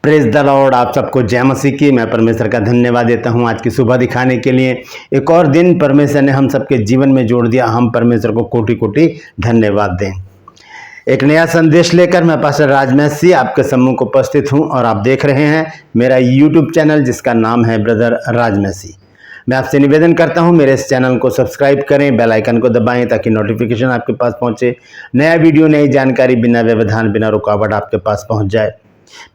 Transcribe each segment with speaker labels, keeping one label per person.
Speaker 1: Praise the Lord. आप सबको जय मसीह की। मैं परमेश्वर का धन्यवाद देता हूं आज की सुबह दिखाने के लिए। एक और दिन परमेश्वर ने हम सबके जीवन में जोड़ दिया। हम परमेश्वर को कोटि कोटि धन्यवाद दें। एक नया संदेश लेकर मैं पास्टर राजमसी आपके सम्मुख को उपस्थित हूं और आप देख रहे हैं मेरा यूट्यूब चैनल जिसका नाम है ब्रदर राजमसी। मैं आपसे निवेदन करता हूं मेरे इस चैनल को सब्सक्राइब करें, बेल आइकन को दबाएं ताकि नोटिफिकेशन आपके पास पहुंचे। नया वीडियो, नई जानकारी बिना व्यवधान बिना रुकावट आपके पास पहुंच जाए।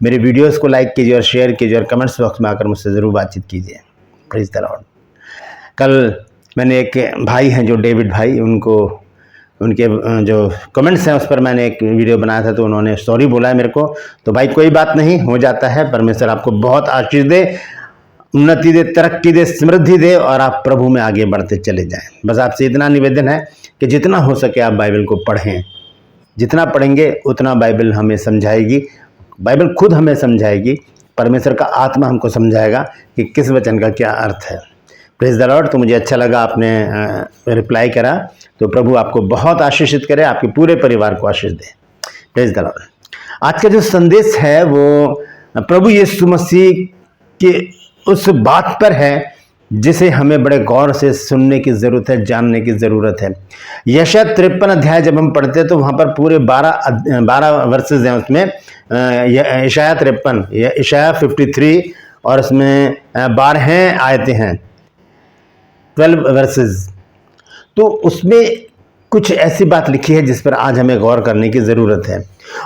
Speaker 1: मेरे वीडियोस को लाइक कीजिए और शेयर कीजिए और कमेंट्स बॉक्स में आकर मुझसे ज़रूर बातचीत कीजिए। Praise the Lord. कल मैंने एक भाई हैं जो डेविड भाई, उनके जो कमेंट्स हैं उस पर मैंने एक वीडियो बनाया था तो उन्होंने सॉरी बोला है मेरे को। तो भाई कोई बात नहीं, हो जाता है। परमेश्वर आपको बहुत आशीष दे, उन्नति दे, तरक्की दे, समृद्धि दे और आप प्रभु में आगे बढ़ते चले जाएं। बस आपसे इतना निवेदन है कि जितना हो सके आप बाइबल को पढ़ें। जितना पढ़ेंगे उतना बाइबल हमें समझाएगी, बाइबल खुद हमें समझाएगी। परमेश्वर का आत्मा हमको समझाएगा कि किस वचन का क्या अर्थ है। Praise the Lord. तो मुझे अच्छा लगा आपने रिप्लाई करा। तो प्रभु आपको बहुत आशीषित करे, आपके पूरे परिवार को आशीष दे। Praise the Lord. आज का जो संदेश है वो प्रभु यीशु मसीह के उस बात पर है जिसे हमें बड़े गौर से सुनने की ज़रूरत है, जानने की ज़रूरत है। यशाया 53 अध्याय जब हम पढ़ते हैं तो वहाँ पर पूरे 12 वर्सेज हैं उसमें। यशाया 53, यशाया 53 और उसमें 12 आयतें हैं, 12 वर्सेज। तो उसमें कुछ ऐसी बात लिखी है जिस पर आज हमें गौर करने की ज़रूरत है।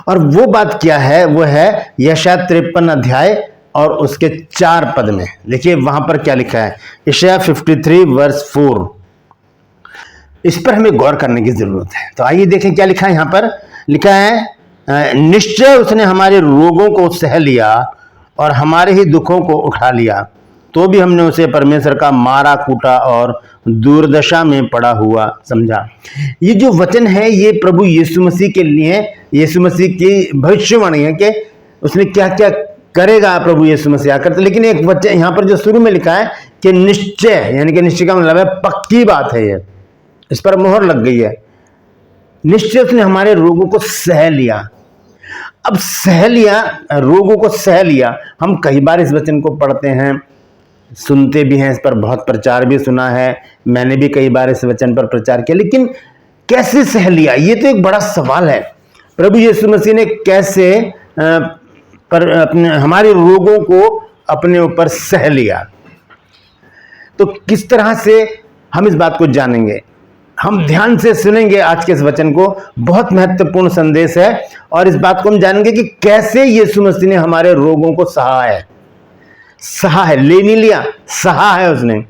Speaker 1: और वो बात क्या है? वो है यशाया 53 अध्याय और उसके 4 पद में। देखिए वहां पर क्या लिखा है, यशाया 53 वर्स 4। इस पर हमें गौर करने की जरूरत है। तो आइए देखें क्या लिखा है। यहां पर लिखा है, निश्चय उसने हमारे रोगों को सह लिया और हमारे ही दुखों को उठा लिया, तो भी हमने उसे परमेश्वर का मारा कूटा और दुर्दशा में पड़ा हुआ समझा। ये जो वचन है ये प्रभु यीशु मसीह के लिए, यीशु मसीह की भविष्यवाणी है कि उसने क्या क्या करेगा प्रभु यीशु मसीह आकर। तो लेकिन एक वचन यहाँ पर जो शुरू में लिखा है कि निश्चय, यानी कि निश्चय का मतलब है पक्की बात है, ये इस पर मोहर लग गई है। निश्चय उसने हमारे रोगों को सह लिया। अब सह लिया, रोगों को सह लिया। हम कई बार इस वचन को पढ़ते हैं, सुनते भी हैं, इस पर बहुत प्रचार भी सुना है। मैंने भी कई बार इस वचन पर प्रचार किया, लेकिन कैसे सह लिया, ये तो एक बड़ा सवाल है। प्रभु यीशु मसीह ने कैसे पर अपने हमारे रोगों को अपने ऊपर सह लिया? तो किस तरह से हम इस बात को जानेंगे? हम ध्यान से सुनेंगे आज के इस वचन को। बहुत महत्वपूर्ण संदेश है और इस बात को हम जानेंगे कि कैसे यीशु मसीह ने हमारे रोगों को सहा है। सहा है, ले नहीं लिया, सहा है उसने।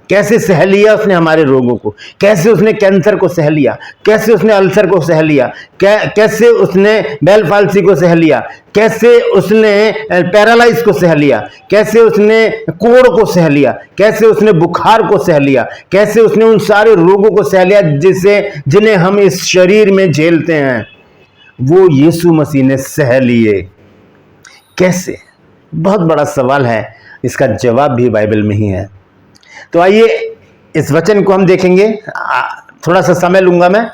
Speaker 1: कैसे सह लिया उसने हमारे रोगों को? कैसे उसने कैंसर को सह लिया? कैसे उसने अल्सर को सह लिया? कैसे उसने बेल पाल्सी को सह लिया? कैसे उसने पैरालाइज को सह लिया? कैसे उसने कोढ़ को सह लिया? कैसे उसने बुखार को सह लिया? कैसे उसने उन सारे रोगों को सह लिया जिन्हें हम इस शरीर में झेलते हैं, वो यीशु मसीह ने सह लिए। कैसे? बहुत बड़ा सवाल है, इसका जवाब भी बाइबल में ही है। तो आइए इस वचन को हम देखेंगे। थोड़ा सा समय लूंगा मैं,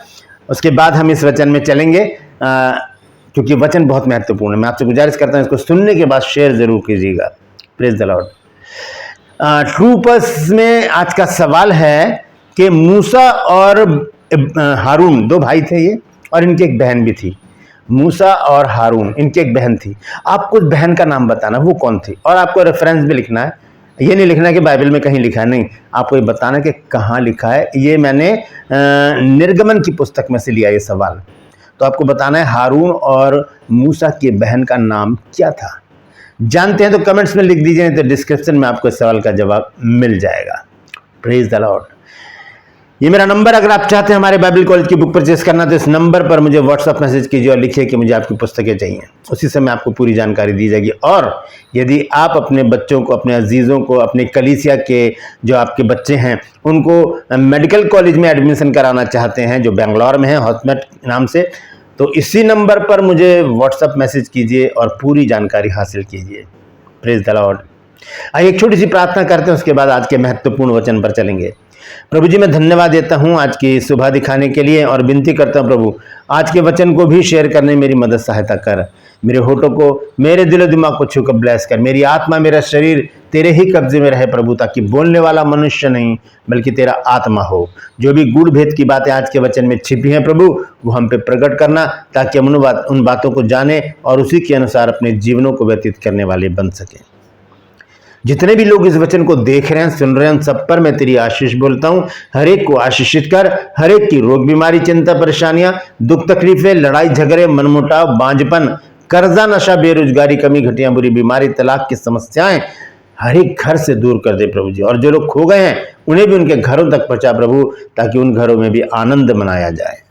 Speaker 1: उसके बाद हम इस वचन में चलेंगे, क्योंकि वचन बहुत महत्वपूर्ण है। मैं आपसे गुजारिश करता हूं इसको सुनने के बाद शेयर जरूर कीजिएगा। Praise the Lord. True purse में आज का सवाल है कि मूसा और हारून 2 भाई थे ये, और इनकी एक बहन भी थी। मूसा और हारून, इनकी एक बहन थी। आपको बहन का नाम बताना वो कौन थी, और आपको रेफरेंस भी लिखना है। ये नहीं लिखना कि बाइबल में कहीं लिखा है, नहीं, आपको ये बताना कि कहाँ लिखा है। ये मैंने निर्गमन की पुस्तक में से लिया ये सवाल। तो आपको बताना है हारून और मूसा की बहन का नाम क्या था। जानते हैं तो कमेंट्स में लिख दीजिए, तो डिस्क्रिप्शन में आपको इस सवाल का जवाब मिल जाएगा। Praise the Lord. ये मेरा नंबर, अगर आप चाहते हैं हमारे बाइबल कॉलेज की बुक परचेस करना तो इस नंबर पर मुझे व्हाट्सअप मैसेज कीजिए और लिखिए कि मुझे आपकी पुस्तकें चाहिए। उसी समय आपको पूरी जानकारी दी जाएगी। और यदि आप अपने बच्चों को, अपने अजीज़ों को, अपने कलीसिया के जो आपके बच्चे हैं उनको मेडिकल कॉलेज में एडमिशन कराना चाहते हैं जो बेंगलोर में है, हॉस्मेट नाम से, तो इसी नंबर पर मुझे व्हाट्सअप मैसेज कीजिए और पूरी जानकारी हासिल कीजिए। Praise the Lord. आइए एक छोटी सी प्रार्थना करते हैं, उसके बाद आज के महत्वपूर्ण वचन पर चलेंगे। प्रभु जी, मैं धन्यवाद देता हूं आज की सुबह दिखाने के लिए और विनती करता हूं प्रभु आज के वचन को भी शेयर करने में मेरी मदद सहायता कर। मेरे होठों को, मेरे दिलो दिमाग को छूकर ब्लेस कर। मेरी आत्मा, मेरा शरीर तेरे ही कब्जे में रहे प्रभु, ताकि बोलने वाला मनुष्य नहीं बल्कि तेरा आत्मा हो। जो भी गूढ़ भेद की बातें आज के वचन में छिपी हैं प्रभु, वो हम पे प्रकट करना, ताकि हम उन बातों को जाने और उसी के अनुसार अपने जीवनों को व्यतीत करने वाले बन सकें। जितने भी लोग इस वचन को देख रहे हैं, सुन रहे हैं, उन सब पर मैं तेरी आशीष बोलता हूं। हर एक को आशीषित कर, हर एक की रोग बीमारी, चिंता, परेशानियां, दुख तकलीफें, लड़ाई झगड़े, मनमुटाव, बांझपन, कर्जा, नशा, बेरोजगारी, कमी, घटिया, बुरी बीमारी, तलाक की समस्याएं हर एक घर से दूर कर दे प्रभु जी। और जो लोग खो गए हैं उन्हें भी उनके घरों तक पहुंचा प्रभु, ताकि उन घरों में भी आनंद मनाया जाए।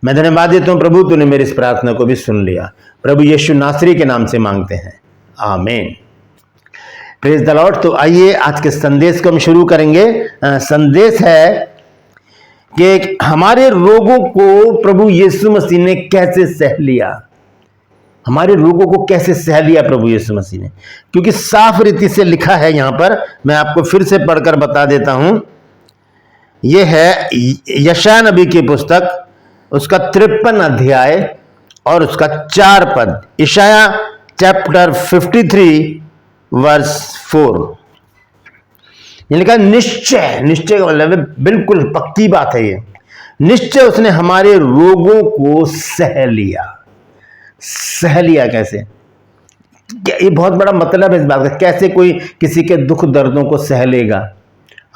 Speaker 1: मैं धन्यवाद देता हूं प्रभु, तूने मेरी इस प्रार्थना को भी सुन लिया। प्रभु यीशु नासरी के नाम से मांगते हैं, आमीन। Praise the Lord. तो आइए आज के संदेश को हम शुरू करेंगे। संदेश है कि हमारे रोगों को प्रभु यीशु मसीह ने कैसे सह लिया। हमारे रोगों को कैसे सह लिया प्रभु यीशु मसीह ने, क्योंकि साफ रीति से लिखा है यहां पर। मैं आपको फिर से पढ़कर बता देता हूं। यह है यशायाह नबी की पुस्तक, उसका 53 अध्याय और उसका 4 पद। यशायाह चैप्टर 53 वर्स 4। ये लिखा निश्चय, निश्चय का मतलब बिल्कुल पक्की बात है ये। निश्चय उसने हमारे रोगों को सह लिया। सह लिया कैसे? ये बहुत बड़ा मतलब है इस बात का। कैसे कोई किसी के दुख दर्दों को सह लेगा?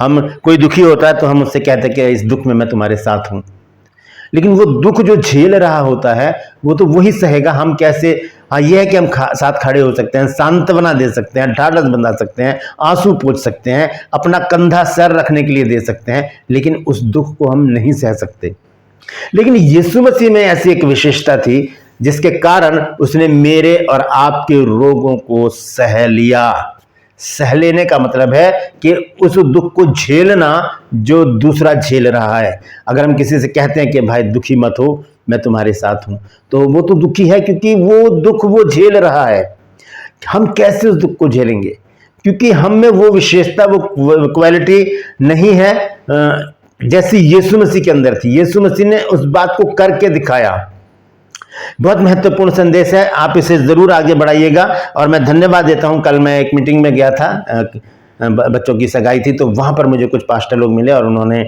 Speaker 1: हम कोई दुखी होता है तो हम उससे कहते हैं कि इस दुख में मैं तुम्हारे साथ हूं, लेकिन वो दुख जो झेल रहा होता है वो तो वही सहेगा। हम कैसे? हाँ, ये है कि हम साथ खड़े हो सकते हैं, सांत्वना दे सकते हैं, ढाढ़स बंधा सकते हैं, आंसू पोंछ सकते हैं, अपना कंधा सर रखने के लिए दे सकते हैं, लेकिन उस दुख को हम नहीं सह सकते। लेकिन यीशु मसीह में ऐसी एक विशेषता थी जिसके कारण उसने मेरे और आपके रोगों को सह लिया। सह लेने का मतलब है कि उस दुख को झेलना जो दूसरा झेल रहा है। अगर हम किसी से कहते हैं कि भाई दुखी मत हो, मैं तुम्हारे साथ हूं, तो वो तो दुखी है क्योंकि वो दुख वो झेल रहा है। हम कैसे उस दुख को झेलेंगे? क्योंकि हम में वो विशेषता, वो क्वालिटी नहीं है जैसी यीशु मसीह के अंदर थी। यीशु मसीह ने उस बात को करके दिखाया। बहुत महत्वपूर्ण संदेश है, आप इसे जरूर आगे बढ़ाइएगा। और मैं धन्यवाद देता हूं, कल मैं एक मीटिंग में गया था, बच्चों की सगाई थी, तो वहां पर मुझे कुछ पास्टर लोग मिले और उन्होंने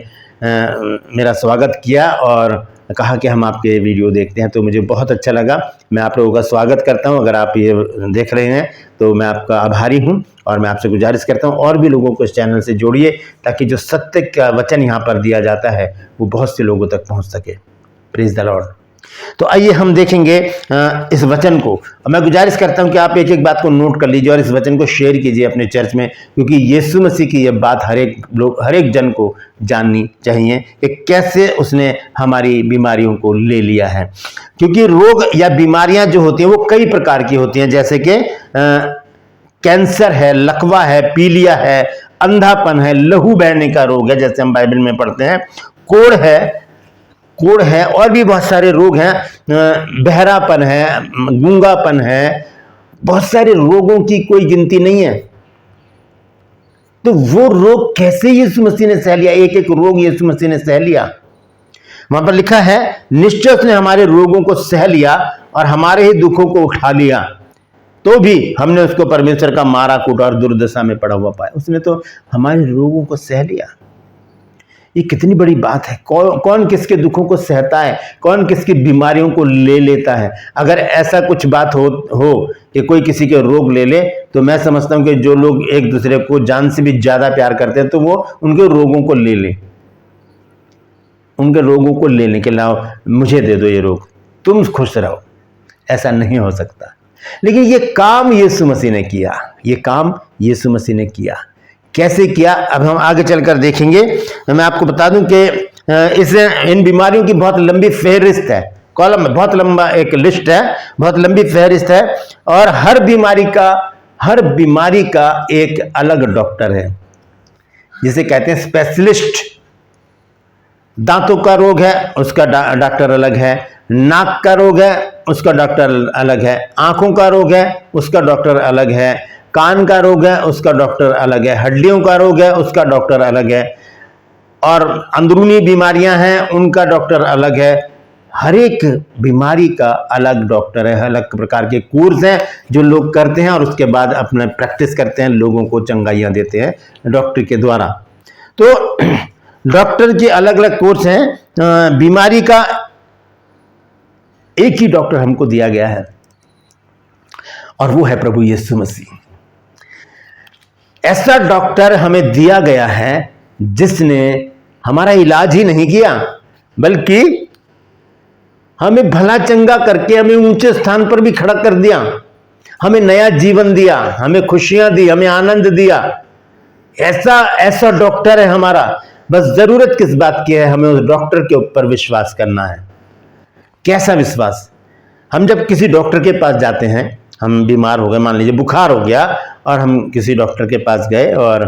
Speaker 1: मेरा स्वागत किया और कहा कि हम आपके वीडियो देखते हैं। तो मुझे बहुत अच्छा लगा। मैं आप लोगों का स्वागत करता हूं। अगर आप ये देख रहे हैं तो मैं आपका आभारी हूं और मैं आपसे गुजारिश करता हूं और भी लोगों को इस चैनल से जोड़िए, ताकि जो सत्य का वचन यहाँ पर दिया जाता है वो बहुत से लोगों तक पहुँच सके। Praise the Lord. तो आइए हम देखेंगे इस वचन को। मैं गुजारिश करता हूं कि आप एक एक बात को नोट कर लीजिए और इस वचन को शेयर कीजिए अपने चर्च में, क्योंकि यीशु मसीह की यह बात हर एक जन को जाननी चाहिए कि कैसे उसने हमारी बीमारियों को ले लिया है। क्योंकि रोग या बीमारियां जो होती हैं वो कई प्रकार की होती हैं, जैसे कि कैंसर है, लकवा है, पीलिया है, अंधापन है, लहू बहने का रोग है जैसे हम बाइबल में पढ़ते हैं, कोढ़ है और भी बहुत सारे रोग हैं, बहरापन है, गूंगापन है, बहुत सारे रोगों की कोई गिनती नहीं है। तो वो रोग कैसे यीशु मसीह ने सह लिया? एक एक रोग यीशु मसीह ने सह लिया। वहां पर लिखा है निश्चय उसने हमारे रोगों को सह लिया और हमारे ही दुखों को उठा लिया, तो भी हमने उसको परमेश्वर का मारा कूटा और दुर्दशा में पड़ा हुआ पाया। उसने तो हमारे रोगों को सह लिया। ये कितनी बड़ी बात है। कौन किसके दुखों को सहता है? कौन किसकी बीमारियों को ले लेता है? अगर ऐसा कुछ बात हो कि कोई किसी के रोग ले ले, तो मैं समझता हूं कि जो लोग एक दूसरे को जान से भी ज्यादा प्यार करते हैं तो वो उनके रोगों को ले ले, उनके रोगों को लेने के लाओ, मुझे दे दो ये रोग, तुम खुश रहो। ऐसा नहीं हो सकता। लेकिन ये काम यीशु मसीह ने किया। ये काम यीशु मसीह ने किया। कैसे किया अब हम आगे चलकर देखेंगे। मैं आपको बता दूं कि इन बीमारियों की बहुत लंबी फहरिस्त है, कॉलम में बहुत लंबा एक लिस्ट है, बहुत लंबी फहरिस्त है, और हर बीमारी का एक अलग डॉक्टर है, जिसे कहते हैं स्पेशलिस्ट। दांतों का रोग है उसका डॉक्टर अलग है, नाक का रोग है उसका डॉक्टर अलग है, आंखों का रोग है उसका डॉक्टर अलग है, कान का रोग है उसका डॉक्टर अलग है, हड्डियों का रोग है उसका डॉक्टर अलग है, और अंदरूनी बीमारियां हैं उनका डॉक्टर अलग है, हर एक बीमारी का अलग डॉक्टर है, अलग प्रकार के कोर्स हैं जो लोग करते हैं और उसके बाद अपना प्रैक्टिस करते हैं, लोगों को चंगाइयाँ देते हैं डॉक्टर के द्वारा। तो डॉक्टर के अलग अलग कोर्स हैं। बीमारी का एक ही डॉक्टर हमको दिया गया है और वो है प्रभु यीशु मसीह। ऐसा डॉक्टर हमें दिया गया है जिसने हमारा इलाज ही नहीं किया बल्कि हमें भला चंगा करके हमें ऊंचे स्थान पर भी खड़ा कर दिया, हमें नया जीवन दिया, हमें खुशियां दी, हमें आनंद दिया। ऐसा डॉक्टर है हमारा। बस जरूरत किस बात की है? हमें उस डॉक्टर के ऊपर विश्वास करना है। कैसा विश्वास? हम जब किसी डॉक्टर के पास जाते हैं, हम बीमार हो गए, मान लीजिए बुखार हो गया और हम किसी डॉक्टर के पास गए और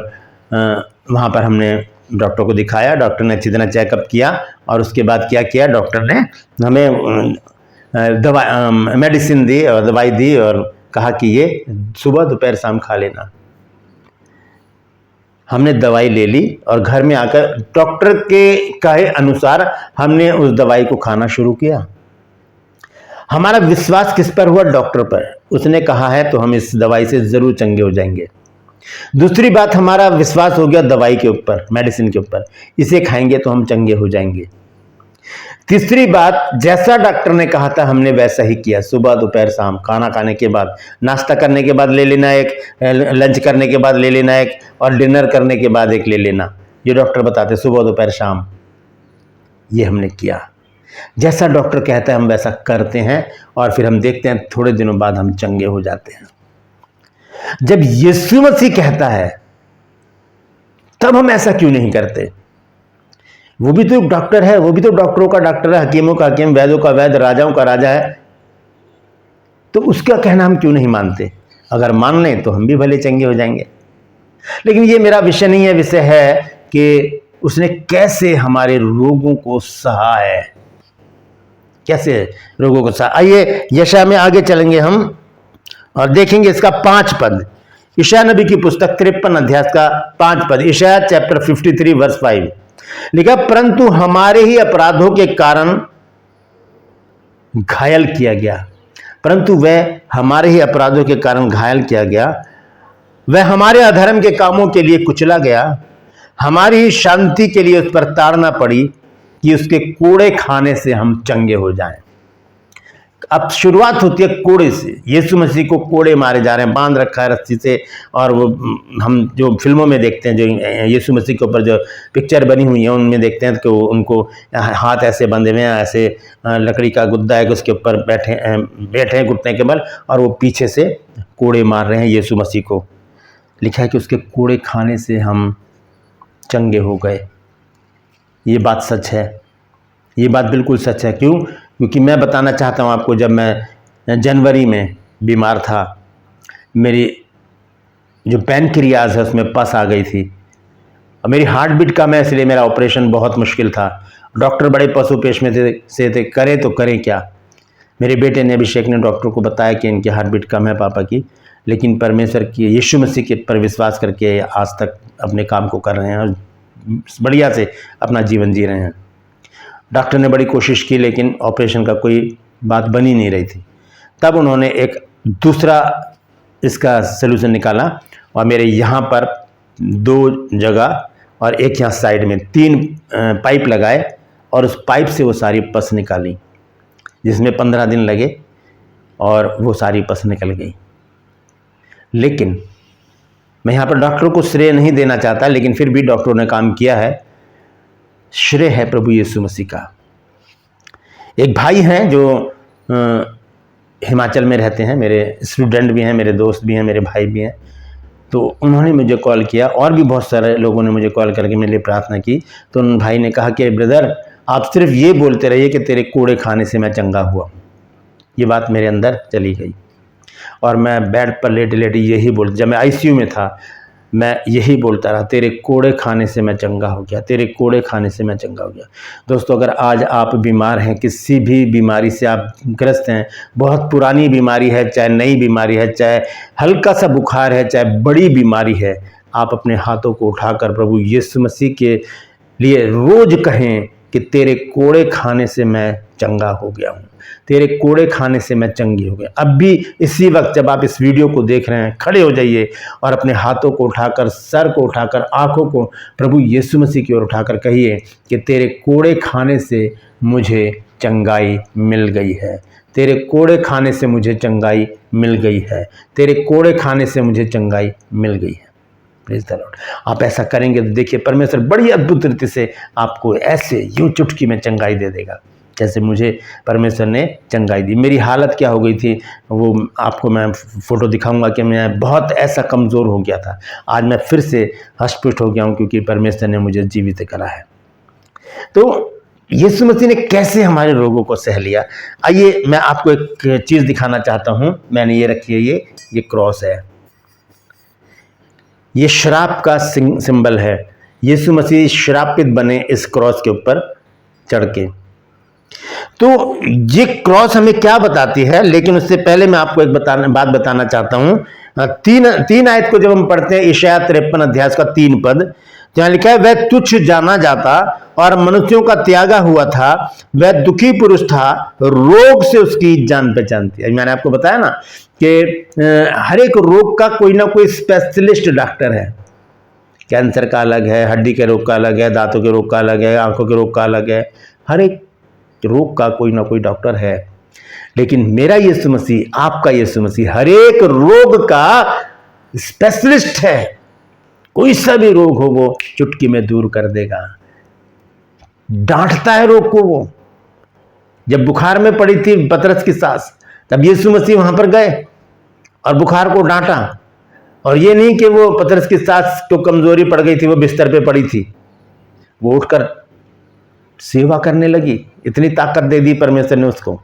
Speaker 1: वहाँ पर हमने डॉक्टर को दिखाया, डॉक्टर ने अच्छी तरह चेकअप किया और उसके बाद क्या किया, डॉक्टर ने हमें मेडिसिन दी और दवाई दी और कहा कि ये सुबह दोपहर शाम खा लेना। हमने दवाई ले ली और घर में आकर डॉक्टर के कहे अनुसार हमने उस दवाई को खाना शुरू किया। हमारा विश्वास किस पर हुआ? डॉक्टर पर। उसने कहा है तो हम इस दवाई से जरूर चंगे हो जाएंगे। दूसरी बात, हमारा विश्वास हो गया दवाई के ऊपर, मेडिसिन के ऊपर, इसे खाएंगे तो हम चंगे हो जाएंगे। तीसरी बात, जैसा डॉक्टर ने कहा था हमने वैसा ही किया। सुबह दोपहर शाम, खाना खाने के बाद, नाश्ता करने के बाद ले लेना एक, लंच करने के बाद ले लेना एक और डिनर करने के बाद एक ले लेना। ये डॉक्टर बताते सुबह दोपहर शाम। ये हमने किया, जैसा डॉक्टर कहता है हम वैसा करते हैं और फिर हम देखते हैं थोड़े दिनों बाद हम चंगे हो जाते हैं। जब यीशु मसीह कहता है तब हम ऐसा क्यों नहीं करते? वो भी तो डॉक्टर है, वो भी तो डॉक्टरों का डॉक्टर है, हकीमों का हकीम, वैद्यों का वैद्य, राजाओं का राजा है। तो उसका कहना हम क्यों नहीं मानते? अगर मान लें तो हम भी भले चंगे हो जाएंगे। लेकिन ये मेरा विषय नहीं है। विषय है कि उसने कैसे हमारे रोगों को सहा है, कैसे रोगों को सहा। आइए यशायाह में आगे चलेंगे हम और देखेंगे इसका 5 पद। यशायाह नबी की पुस्तक 53 अध्याय का 5 पद, यशायाह चैप्टर 53 वर्स 5 लिखा, परंतु हमारे ही अपराधों के कारण घायल किया गया। परंतु वह हमारे ही अपराधों के कारण घायल किया गया, वह हमारे अधर्म के कामों के लिए कुचला गया, हमारी ही शांति के लिए उस पर ताड़ना पड़ी कि उसके कोड़े खाने से हम चंगे हो जाएं। अब शुरुआत होती है कोड़े से। यीशु मसीह को कोड़े मारे जा रहे हैं, बांध रखा है रस्सी से। और वो हम जो फिल्मों में देखते हैं, जो यीशु मसीह के ऊपर जो पिक्चर बनी हुई है उनमें देखते हैं कि उनको हाथ ऐसे बंधे हुए हैं, ऐसे लकड़ी का गुद्दा है, उसके ऊपर बैठे हैं घुटने के बल, और वो पीछे से कोड़े मार रहे हैं यीशु मसीह को। लिखा है कि उसके कोड़े खाने से हम चंगे हो गए। ये बात सच है, ये बात बिल्कुल सच है। क्यों? क्योंकि मैं बताना चाहता हूँ आपको, जब मैं जनवरी में बीमार था, मेरी जो पैनक्रियाज है उसमें पस आ गई थी और मेरी हार्ट बीट कम है, इसलिए मेरा ऑपरेशन बहुत मुश्किल था। डॉक्टर बड़े पशुपेश में थे करें तो करें क्या। मेरे बेटे ने, अभिषेक ने, डॉक्टर को बताया कि इनकी हार्ट बीट कम है पापा की, लेकिन परमेश्वर की, यीशु मसीह के पर विश्वास करके आज तक अपने काम को कर रहे हैं और बढ़िया से अपना जीवन जी रहे हैं। डॉक्टर ने बड़ी कोशिश की लेकिन ऑपरेशन का कोई बात बनी नहीं रही थी। तब उन्होंने एक दूसरा इसका सलूशन निकाला और मेरे यहाँ पर 2 जगह और एक यहाँ साइड में 3 पाइप लगाए और उस पाइप से वो सारी पस निकाली, जिसमें 15 दिन लगे और वो सारी पस निकल गई। लेकिन मैं यहाँ पर डॉक्टर को श्रेय नहीं देना चाहता, लेकिन फिर भी डॉक्टरों ने काम किया है। श्रेय है प्रभु यीशु मसीह का। एक भाई हैं जो हिमाचल में रहते हैं, मेरे स्टूडेंट भी हैं, मेरे दोस्त भी हैं, मेरे भाई भी हैं। तो उन्होंने मुझे कॉल किया और भी बहुत सारे लोगों ने मुझे कॉल करके मेरे लिए प्रार्थना की। तो उन भाई ने कहा कि ब्रदर, आप सिर्फ ये बोलते रहिए कि तेरे कोड़े खाने से मैं चंगा हुआ। ये बात मेरे अंदर चली गई और मैं बेड पर लेटे लेटे यही बोलता, जब मैं आईसीयू में था मैं यही बोलता रहा, तेरे कोड़े खाने से मैं चंगा हो गया, तेरे कोड़े खाने से मैं चंगा हो गया। दोस्तों, अगर आज आप बीमार हैं, किसी भी बीमारी से आप ग्रस्त हैं, बहुत पुरानी बीमारी है, चाहे नई बीमारी है, चाहे हल्का सा बुखार है, चाहे बड़ी बीमारी है, आप अपने हाथों को उठाकर प्रभु यीशु मसीह के लिए रोज़ कहें कि तेरे कोड़े खाने से मैं चंगा हो गया हूँ, तेरे कोड़े खाने से मैं चंगी हो गया। अब भी इसी वक्त जब आप इस वीडियो को देख रहे हैं, खड़े हो जाइए और अपने हाथों को उठाकर, सर को उठाकर, आंखों को प्रभु यीशु मसीह की ओर उठाकर कहिए कि तेरे कोड़े खाने से मुझे चंगाई मिल गई है, तेरे कोड़े खाने से मुझे चंगाई मिल गई है, तेरे कोड़े खाने से मुझे चंगाई मिल गई है। Praise the Lord. आप ऐसा करेंगे तो देखिए परमेश्वर बड़ी अद्भुत रीति से आपको ऐसे यूं चुटकी में चंगाई दे देगा, जैसे मुझे परमेश्वर ने चंगाई दी। मेरी हालत क्या हो गई थी वो आपको मैं फ़ोटो दिखाऊंगा कि मैं बहुत ऐसा कमज़ोर हो गया था। आज मैं फिर से हष्ट-पुष्ट हो गया हूँ क्योंकि परमेश्वर ने मुझे जीवित करा है। तो यीशु मसीह ने कैसे हमारे रोगों को सह लिया। आइए मैं आपको एक चीज़ दिखाना चाहता हूँ। मैंने ये रखी है, ये क्रॉस है, ये श्राप का सिंबल है। यीशु मसीह श्रापित बने इस क्रॉस के ऊपर चढ़ के। तो ये क्रॉस हमें क्या बताती है, लेकिन उससे पहले मैं आपको एक बात बताना चाहता हूँ। तीन आयत को जब हम पढ़ते हैं, यशायाह 53 अध्याय का 3 पद, जहाँ लिखा है, वह तुच्छ जाना जाता और मनुष्यों का त्यागा हुआ था, वह दुखी पुरुष था, रोग से उसकी जान पहचान थी। मैंने आपको बताया ना कि हर एक रोग का कोई ना कोई स्पेशलिस्ट डॉक्टर है। कैंसर का अलग है, हड्डी के रोग का अलग है, दांतों के रोग का अलग है, आंखों के रोग का अलग है। हर एक रोग का कोई ना कोई डॉक्टर है। लेकिन मेरा यीशु मसीह, आपका यीशु मसीह हर एक रोग का स्पेशलिस्ट है। कोई सा भी रोग हो वो चुटकी में दूर कर देगा। डांटता है रोग को। वो जब बुखार में पड़ी थी पतरस की सास, तब यीशु मसीह वहां पर गए और बुखार को डांटा। और ये नहीं कि वो पतरस की सास को कमजोरी पड़ गई थी, वो बिस्तर पे पड़ी थी, वो उठकर सेवा करने लगी। इतनी ताकत दे दी परमेश्वर ने उसको।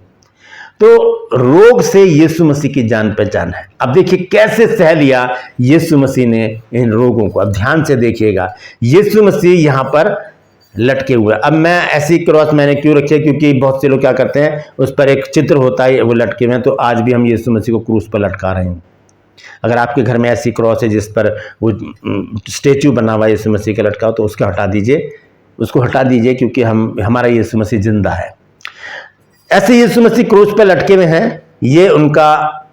Speaker 1: तो रोग से यीशु मसीह की जान पहचान है। अब देखिए कैसे सह लिया यीशु मसीह ने इन रोगों को। अब ध्यान से देखिएगा, यीशु मसीह यहां पर लटके हुए। अब मैं ऐसी क्रॉस मैंने क्यों रखी है, क्योंकि बहुत से लोग क्या करते हैं, उस पर एक चित्र होता है, वो लटके हुए हैं। तो आज भी हम यीशु मसीह को क्रूस पर लटका रहे हैं। अगर आपके घर में ऐसी क्रॉस है जिस पर वो स्टेच्यू बना हुआ है यीशु मसीह का लटका हो, तो उसको हटा दीजिए, उसको हटा दीजिए, क्योंकि हमारा यीशु मसीह जिंदा है। ऐसे यीशु मसीह क्रूस पर लटके हुए हैं। ये उनका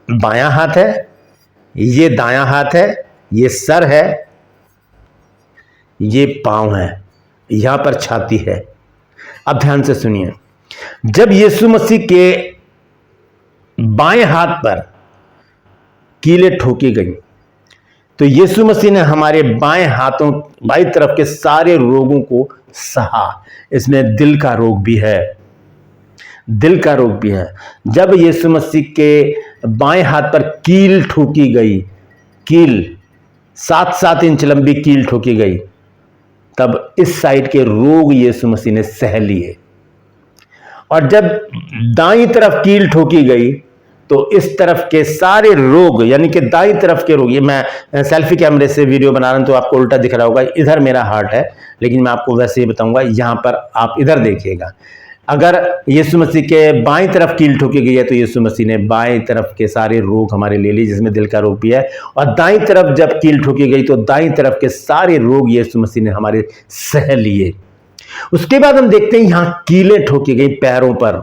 Speaker 1: बायां हाथ है, ये दायां हाथ है, ये सर है, ये पांव है, यहां पर छाती है। अब ध्यान से सुनिए, जब यीशु मसीह के बाएं हाथ पर कीलें ठोकी गई, तो यीशु मसीह ने हमारे बाएं हाथों, बाईं तरफ के सारे रोगों को सहा। इसमें दिल का रोग भी है, दिल का रोग भी है। जब यीशु मसीह के बाएं हाथ पर कील ठोकी गई, कील 7-7 इंच लंबी कील ठोकी गई, तब इस साइड के रोग यीशु मसीह ने सह लिए। और जब दाईं तरफ कील ठोकी गई, तो इस तरफ के सारे रोग, यानी कि दाईं तरफ के रोग, ये मैं सेल्फी कैमरे से वीडियो बना रहा हूं तो आपको उल्टा दिख रहा होगा। इधर मेरा हार्ट है, लेकिन मैं आपको वैसे ही बताऊंगा। यहां पर आप इधर देखिएगा, अगर यीशु मसीह के बाईं तरफ कील ठोकी गई है, तो यीशु मसीह ने बाईं तरफ के सारे रोग हमारे ले लिए, जिसमें दिल का रोग भी है। और दाईं तरफ जब कील ठोकी गई, तो दाईं तरफ के सारे रोग यीशु मसीह ने हमारे सह लिए। उसके बाद हम देखते हैं यहां कीलें ठोकी गई पैरों पर,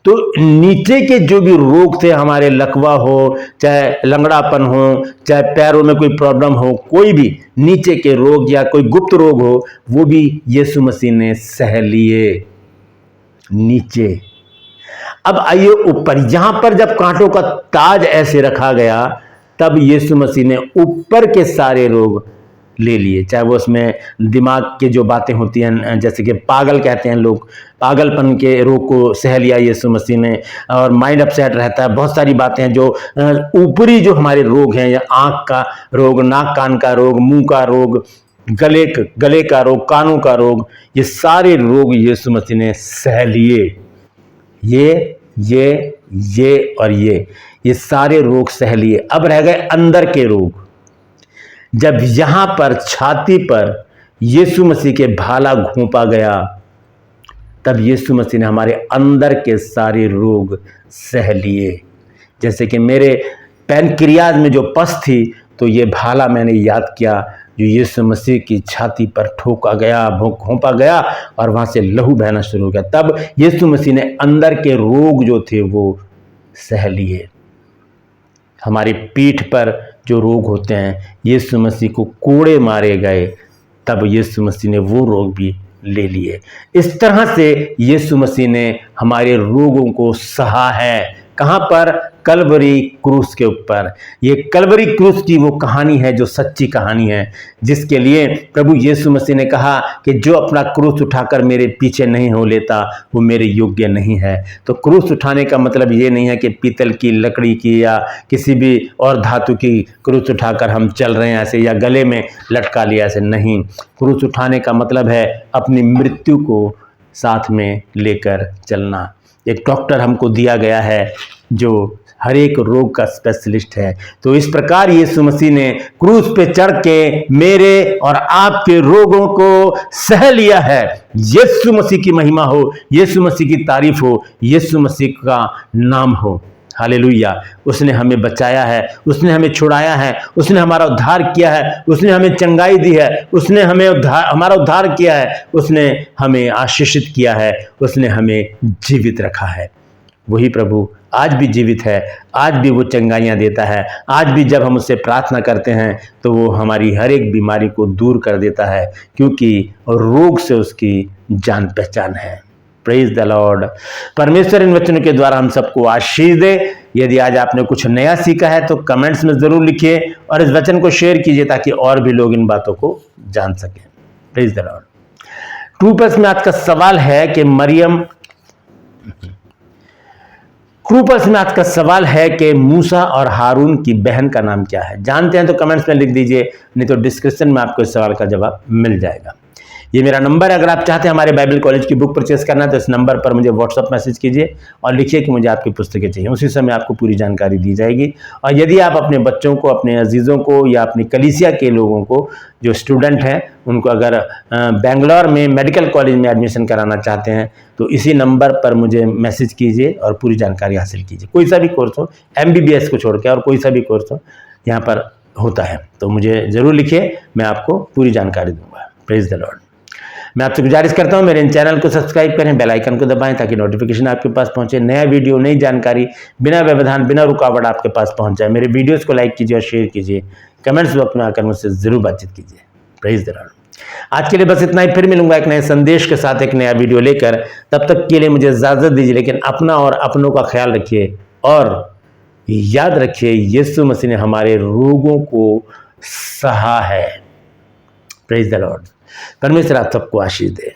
Speaker 1: तो नीचे के जो भी रोग थे, हमारे लकवा हो, चाहे लंगड़ापन हो, चाहे पैरों में कोई प्रॉब्लम हो, कोई भी नीचे के रोग या कोई गुप्त रोग हो, वो भी यीशु मसीह ने सह लिए नीचे। अब आइए ऊपर, यहां पर जब कांटों का ताज ऐसे रखा गया, तब यीशु मसीह ने ऊपर के सारे रोग ले लिए। चाहे वो उसमें दिमाग की जो बातें होती हैं, जैसे कि पागल कहते हैं लोग, पागलपन के रोग को सह लिया यीशु मसीह ने। और माइंड अपसेट रहता है, बहुत सारी बातें हैं जो ऊपरी जो हमारे रोग हैं, या आंख का रोग, नाक कान का रोग, मुंह का रोग, गले का रोग, कानों का रोग, ये सारे रोग यीशु मसीह ने सह लिए। ये और ये सारे रोग सह लिए। अब रह गए अंदर के रोग। जब यहां पर छाती पर यीशु मसीह के भाला घोंपा गया, तब यीशु मसीह ने हमारे अंदर के सारे रोग सह लिए। जैसे कि मेरे पैनक्रियाज में जो पस थी, तो ये भाला मैंने याद किया, जो यीशु मसीह की छाती पर ठोका गया, घोंपा गया और वहाँ से लहू बहना शुरू हो गया। तब यीशु मसीह ने अंदर के रोग जो थे वो सह लिए। हमारी पीठ पर जो रोग होते हैं, यीशु मसीह को कोड़े मारे गए, तब यीशु मसीह ने वो रोग भी ले लिए। इस तरह से यीशु मसीह ने हमारे रोगों को सहा है। कहाँ पर? कलवरी क्रूस के ऊपर। ये कलवरी क्रूस की वो कहानी है जो सच्ची कहानी है, जिसके लिए प्रभु यीशु मसीह ने कहा कि जो अपना क्रूस उठाकर मेरे पीछे नहीं हो लेता वो मेरे योग्य नहीं है। तो क्रूस उठाने का मतलब ये नहीं है कि पीतल की, लकड़ी की या किसी भी और धातु की क्रूस उठाकर हम चल रहे हैं ऐसे, या गले में लटका लिया ऐसे नहीं। क्रूस उठाने का मतलब है अपनी मृत्यु को साथ में लेकर चलना। एक डॉक्टर हमको दिया गया है जो हर एक रोग का स्पेशलिस्ट है। तो इस प्रकार यीशु मसीह ने क्रूस पे चढ़ के मेरे और आपके रोगों को सह लिया है। यीशु मसीह की महिमा हो, यीशु मसीह की तारीफ हो, यीशु मसीह का नाम हो। हालेलुया। उसने हमें बचाया है, उसने हमें छुड़ाया है, उसने हमारा उद्धार किया है, उसने हमें चंगाई दी है, उसने हमें हमारा उद्धार किया है, उसने हमें आशीषित किया है, उसने हमें जीवित रखा है। वही प्रभु आज भी जीवित है, आज भी वो चंगाइयाँ देता है, आज भी जब हम उससे प्रार्थना करते हैं तो वो हमारी हर एक बीमारी को दूर कर देता है, क्योंकि रोग से उसकी जान पहचान है। Praise the Lord. परमेश्वर इन वचनों के द्वारा हम सबको आशीष दे। यदि आज आपने कुछ नया सीखा है तो कमेंट्स में जरूर लिखिए और इस वचन को शेयर कीजिए ताकि और भी लोग इन बातों को जान सकें। Praise the Lord. True pulse में आज का सवाल है कि मूसा और हारून की बहन का नाम क्या है? जानते हैं तो कमेंट्स में लिख दीजिए, नहीं तो डिस्क्रिप्शन में आपको इस सवाल का जवाब मिल जाएगा। ये मेरा नंबर है। अगर आप चाहते हैं हमारे बाइबल कॉलेज की बुक परचेस करना है तो इस नंबर पर मुझे व्हाट्सअप मैसेज कीजिए और लिखिए कि मुझे आपकी पुस्तकें चाहिए। उसी समय आपको पूरी जानकारी दी जाएगी। और यदि आप अपने बच्चों को, अपने अजीज़ों को या अपनी कलीसिया के लोगों को जो स्टूडेंट हैं उनको अगर बेंगलोर में मेडिकल कॉलेज में एडमिशन कराना चाहते हैं तो इसी नंबर पर मुझे मैसेज कीजिए और पूरी जानकारी हासिल कीजिए। कोई सा भी कोर्स हो, MBBS को छोड़ के और कोई सा भी कोर्स हो यहाँ पर होता है, तो मुझे ज़रूर लिखिए, मैं आपको पूरी जानकारी दूंगा। Praise the Lord. मैं आपसे गुजारिश करता हूं मेरे इन चैनल को सब्सक्राइब करें, बेल आइकन को दबाएं ताकि नोटिफिकेशन आपके पास पहुंचे। नया वीडियो, नई जानकारी बिना व्यवधान, बिना रुकावट आपके पास पहुंच जाए। मेरे वीडियोस को लाइक कीजिए और शेयर कीजिए। कमेंट्स बॉक्स में आकर मुझसे जरूर बातचीत कीजिए। Praise the Lord. आज के लिए बस इतना ही। फिर मिलूंगा एक नए संदेश के साथ, एक नया वीडियो लेकर। तब तक के लिए मुझे इजाजत दीजिए, लेकिन अपना और अपनों का ख्याल रखिए और याद रखिए यीशु मसीह ने हमारे रोगों को सहा है। Praise the Lord. परमेश्वर आप सबको आशीष दे।